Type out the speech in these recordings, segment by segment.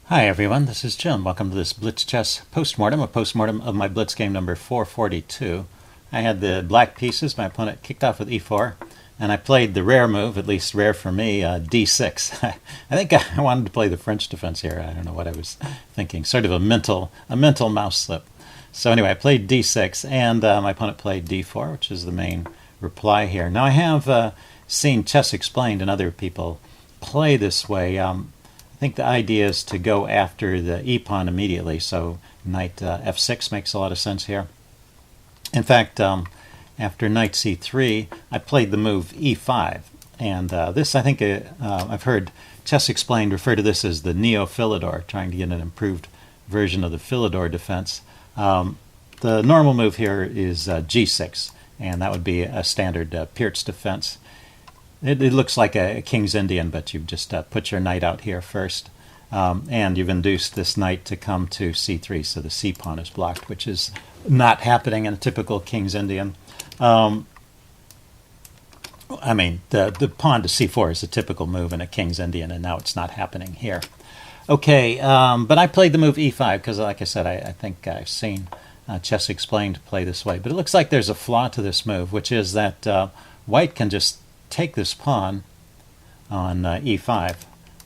Hi everyone, this is Jim. Welcome to this Blitz chess postmortem, a postmortem of my Blitz game number 442. I had the black pieces. My opponent kicked off with e4, and I played the rare move, at least rare for me, d6. I think I wanted to play the French defense here. I don't know what I was thinking. Sort of a mental mouse slip. So anyway, I played d6, and my opponent played d4, which is the main reply here. Now I have seen Chess Explained and other people play this way. I think the idea is to go after the e-pawn immediately, so knight f6 makes a lot of sense here. In fact, after knight c3, I played the move e5, and this, I think, I've heard Chess Explained refer to this as the neo-Philidor, trying to get an improved version of the Philidor defense. The normal move here is g6, and that would be a standard Pirc defense. It looks like a King's Indian, but you've just put your knight out here first. And you've induced this knight to come to c3, so the c-pawn is blocked, which is not happening in a typical King's Indian. I mean, the pawn to c4 is a typical move in a King's Indian, and now it's not happening here. Okay, but I played the move e5 because, like I said, I think I've seen Chess Explained play this way. But it looks like there's a flaw to this move, which is that white can just take this pawn on e5.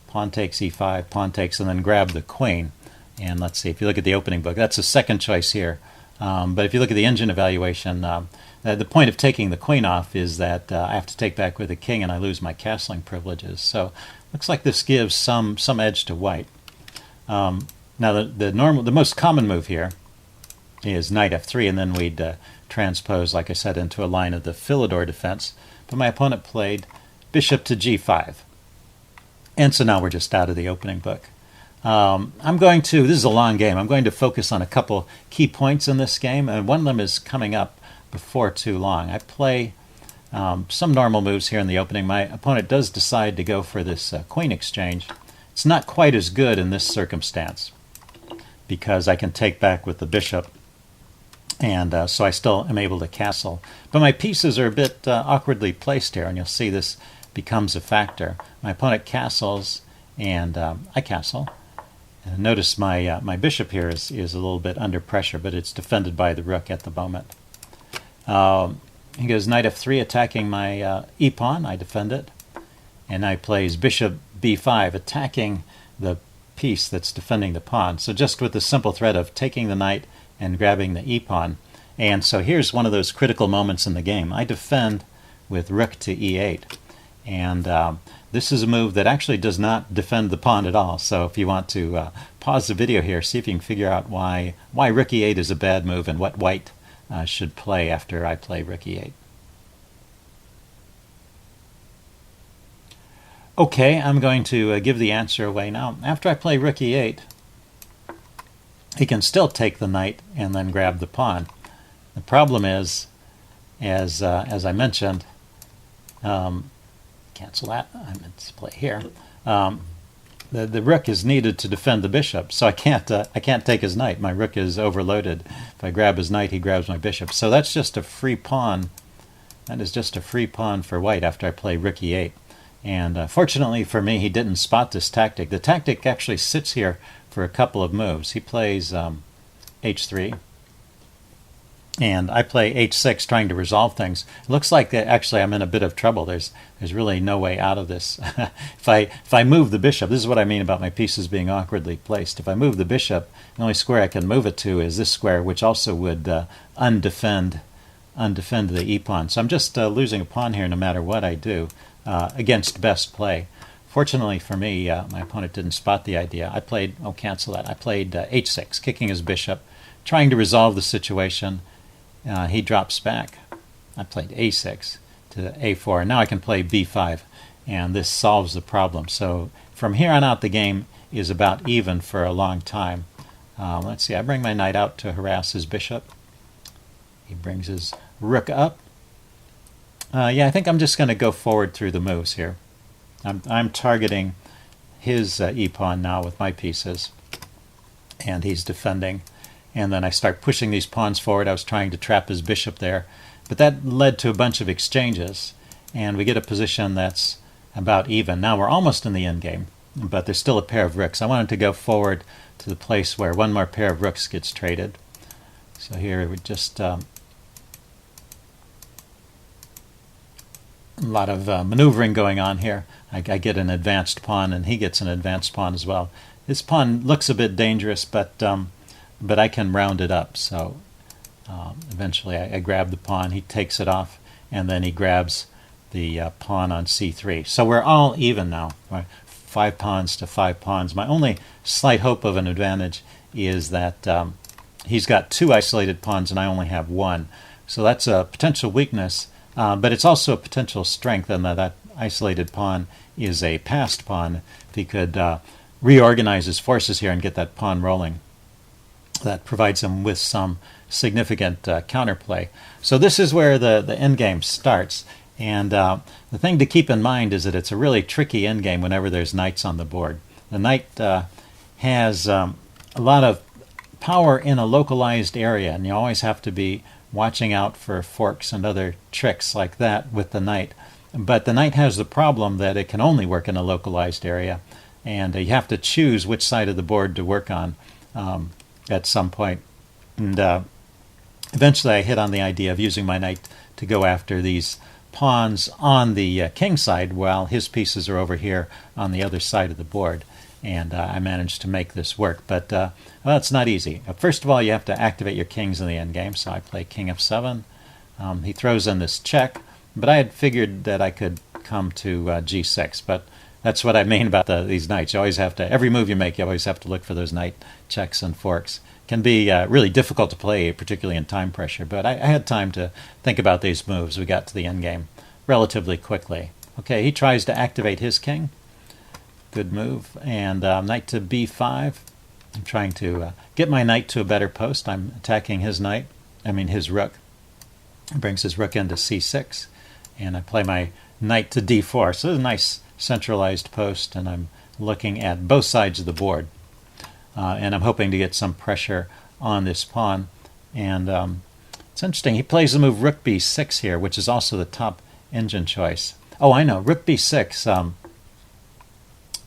Pawn takes e5, pawn takes, and then grab the queen. And let's see, if you look at the opening book, that's the second choice here. But if you look at the engine evaluation, the point of taking the queen off is that I have to take back with the king and I lose my castling privileges. So looks like this gives some edge to white. Now the most common move here is knight f3, and then we'd transpose, like I said, into a line of the Philidor defense. But my opponent played bishop to g5. And so now we're just out of the opening book. This is a long game. I'm going to focus on a couple key points in this game, and one of them is coming up before too long. I play some normal moves here in the opening. My opponent does decide to go for this queen exchange. It's not quite as good in this circumstance because I can take back with the bishop, and so I still am able to castle. But my pieces are a bit awkwardly placed here, and you'll see this becomes a factor. My opponent castles, and I castle. Notice my bishop here is a little bit under pressure, but it's defended by the rook at the moment. He goes knight f3, attacking my e-pawn. I defend it. And now he plays bishop b5, attacking the piece that's defending the pawn. So just with the simple threat of taking the knight and grabbing the e-pawn. And so here's one of those critical moments in the game. I defend with rook to e8. And this is a move that actually does not defend the pawn at all. So if you want to pause the video here, see if you can figure out why rook e8 is a bad move and what white should play after I play rook e8. Okay, I'm going to give the answer away now. After I play rook e8, he can still take the knight and then grab the pawn. The problem is, as I mentioned, cancel that. I meant to play here. The rook is needed to defend the bishop, so I can't take his knight. My rook is overloaded. If I grab his knight, he grabs my bishop. So that's just a free pawn. That is just a free pawn for white after I play rook e8. And fortunately for me, he didn't spot this tactic. The tactic actually sits here for a couple of moves. He plays h3, and I play h6, trying to resolve things. It looks like actually I'm in a bit of trouble. There's really no way out of this. If I move the bishop, this is what I mean about my pieces being awkwardly placed. If I move the bishop, the only square I can move it to is this square, which also would undefend the e-pawn. So I'm just losing a pawn here no matter what I do against best play. Fortunately for me, my opponent didn't spot the idea. I played h6, kicking his bishop, trying to resolve the situation. He drops back. I played a6 to a4. Now I can play b5, and this solves the problem. So from here on out, the game is about even for a long time. Let's see, I bring my knight out to harass his bishop. He brings his rook up. Yeah, I think I'm just going to go forward through the moves here. I'm targeting his e-pawn now with my pieces, and he's defending. And then I start pushing these pawns forward. I was trying to trap his bishop there. But that led to a bunch of exchanges, and we get a position that's about even. Now we're almost in the endgame. but there's still a pair of rooks. I wanted to go forward to the place where one more pair of rooks gets traded. So here we just a lot of maneuvering going on here. I get an advanced pawn, and he gets an advanced pawn as well. This pawn looks a bit dangerous, but I can round it up. So eventually I grab the pawn, he takes it off, and then he grabs the pawn on c3. So we're all even now, right? 5 pawns to 5 pawns. My only slight hope of an advantage is that he's got 2 isolated pawns and I only have 1. So that's a potential weakness, but it's also a potential strength in that isolated pawn is a passed pawn. If he could reorganize his forces here and get that pawn rolling, that provides him with some significant counterplay. So this is where the endgame starts. And the thing to keep in mind is that it's a really tricky endgame whenever there's knights on the board. The knight has a lot of power in a localized area, and you always have to be watching out for forks and other tricks like that with the knight. But the knight has the problem that it can only work in a localized area, and you have to choose which side of the board to work on at some point. And eventually I hit on the idea of using my knight to go after these pawns on the king side while his pieces are over here on the other side of the board. And I managed to make this work. But, well, it's not easy. First of all, you have to activate your kings in the endgame. So I play king f7. He throws in this check. But I had figured that I could come to g6. But that's what I mean about these knights. You always have to, every move you make, you always have to look for those knight checks and forks. Can be really difficult to play, particularly in time pressure. But I had time to think about these moves. We got to the endgame relatively quickly. Okay, he tries to activate his king. Good move. And knight to b5. I'm trying to get my knight to a better post. I'm attacking his knight, his rook. He brings his rook into c6. And I play my knight to d4. So this is a nice centralized post, and I'm looking at both sides of the board. And I'm hoping to get some pressure on this pawn. And it's interesting. He plays the move rook b6 here, which is also the top engine choice. Oh, I know. Rook b6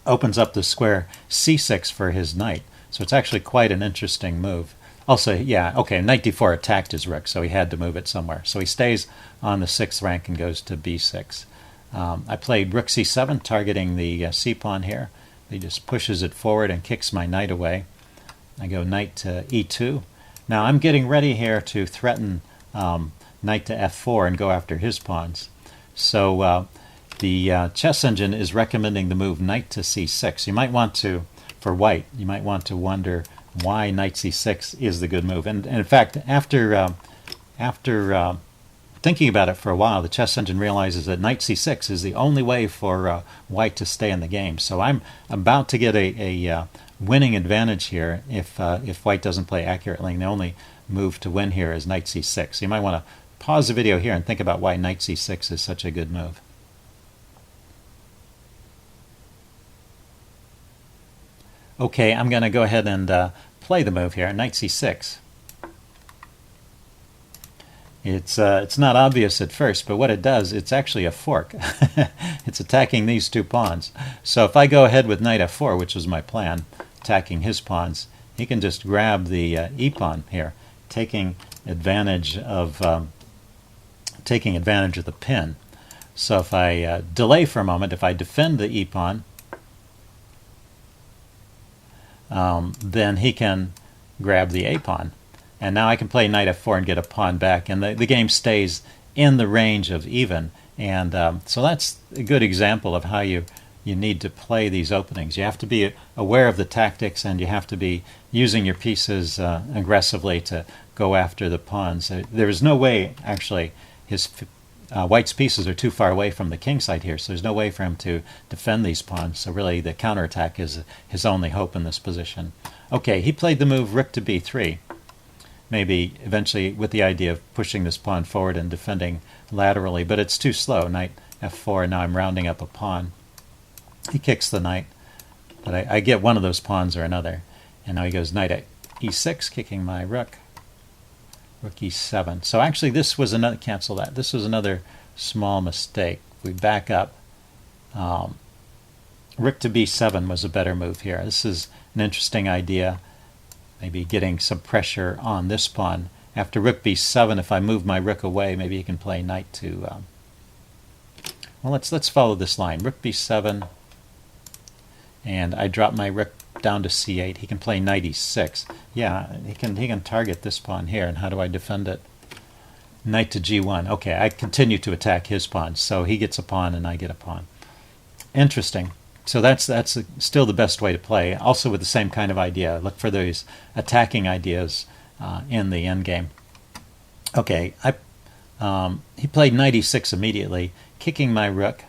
opens up the square c6 for his knight. So it's actually quite an interesting move. Also, yeah, okay, knight d4 attacked his rook, so he had to move it somewhere. So he stays on the 6th rank and goes to b6. I played rook c7, targeting the c-pawn here. He just pushes it forward and kicks my knight away. I go knight to e2. Now I'm getting ready here to threaten knight to f4 and go after his pawns. So the chess engine is recommending the move knight to c6. You might want to, for white, you might want to wonder why knight c6 is the good move. And in fact, after thinking about it for a while, the chess engine realizes that knight c6 is the only way for white to stay in the game. So I'm about to get a winning advantage here if white doesn't play accurately. And the only move to win here is knight c6. So you might want to pause the video here and think about why knight c6 is such a good move. Okay, I'm going to go ahead and play the move here, knight c6. It's not obvious at first, but what it does, it's actually a fork. It's attacking these 2 pawns. So if I go ahead with knight f4, which was my plan, attacking his pawns, he can just grab the e-pawn here, taking advantage of the pin. So if I delay for a moment, if I defend the e-pawn, then he can grab the a-pawn. And now I can play knight f4 and get a pawn back, and the game stays in the range of even. And so that's a good example of how you need to play these openings. You have to be aware of the tactics, and you have to be using your pieces aggressively to go after the pawns. There is no way, actually, white's pieces are too far away from the king side here, so there's no way for him to defend these pawns. So really the counterattack is his only hope in this position. Okay, he played the move rook to b3. Maybe eventually with the idea of pushing this pawn forward and defending laterally, but it's too slow. Knight f4, and now I'm rounding up a pawn. He kicks the knight, but I get one of those pawns or another. And now he goes knight at e6, kicking my rook. Rook e7. So actually this was another, cancel that. This was another small mistake. We back up. rook to b7 was a better move here. This is an interesting idea. Maybe getting some pressure on this pawn. After rook b7, if I move my rook away, maybe he can play knight to... well, let's follow this line. Rook b7, and I drop my rook down to c8. He can play knight e6. Yeah, he can target this pawn here, and how do I defend it? Knight to g1. Okay, I continue to attack his pawn, so he gets a pawn and I get a pawn. Interesting. So that's still the best way to play. Also with the same kind of idea. Look for those attacking ideas in the endgame. Okay, he played knight e6 immediately, kicking my rook.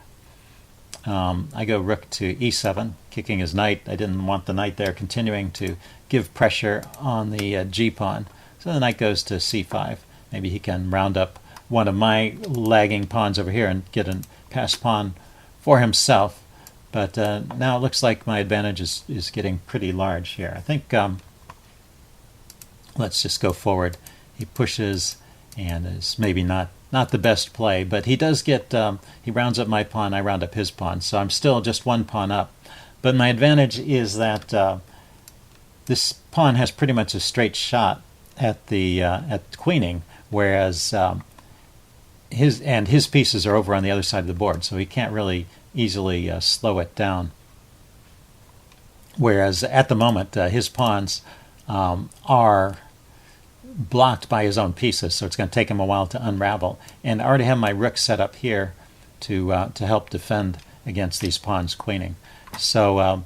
I go rook to e7, kicking his knight. I didn't want the knight there, continuing to give pressure on the g-pawn. So the knight goes to c5. Maybe he can round up one of my lagging pawns over here and get a passed pawn for himself. But now it looks like my advantage is getting pretty large here. I think let's just go forward. He pushes and is maybe not the best play, but he does get, he rounds up my pawn, I round up his pawn, so I'm still just one pawn up. But my advantage is that this pawn has pretty much a straight shot at the queening, whereas his pieces are over on the other side of the board, so he can't really easily slow it down. Whereas at the moment, his pawns are blocked by his own pieces, so it's going to take him a while to unravel. And I already have my rook set up here to help defend against these pawns queening. So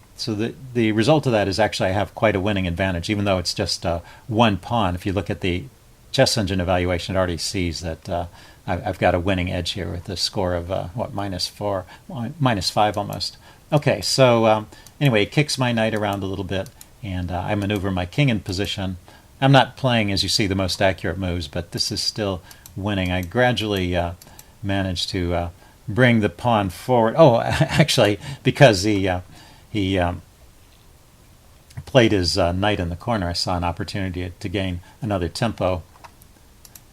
the result of that is actually I have quite a winning advantage, even though it's just one pawn. If you look at the chess engine evaluation, it already sees that I've got a winning edge here with a score of -4, -5 almost. Okay, so anyway, he kicks my knight around a little bit, and I maneuver my king in position. I'm not playing, as you see, the most accurate moves, but this is still winning. I gradually managed to bring the pawn forward. Oh, actually, because he played his knight in the corner, I saw an opportunity to gain another tempo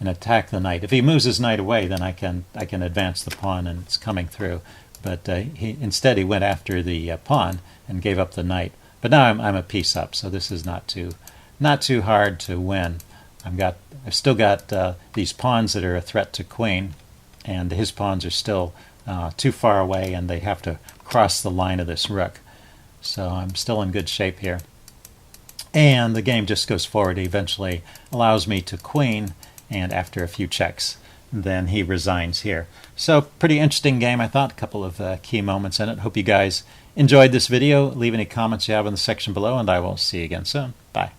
and attack the knight. If he moves his knight away, then I can advance the pawn and it's coming through. But instead he went after the pawn and gave up the knight. But now I'm a piece up, so this is not too hard to win. I've still got these pawns that are a threat to queen, and his pawns are still too far away, and they have to cross the line of this rook. So I'm still in good shape here. And the game just goes forward. He eventually allows me to queen, and after a few checks, then he resigns here. So pretty interesting game, I thought. A couple of key moments in it. Hope you guys enjoyed this video. Leave any comments you have in the section below, and I will see you again soon. Bye.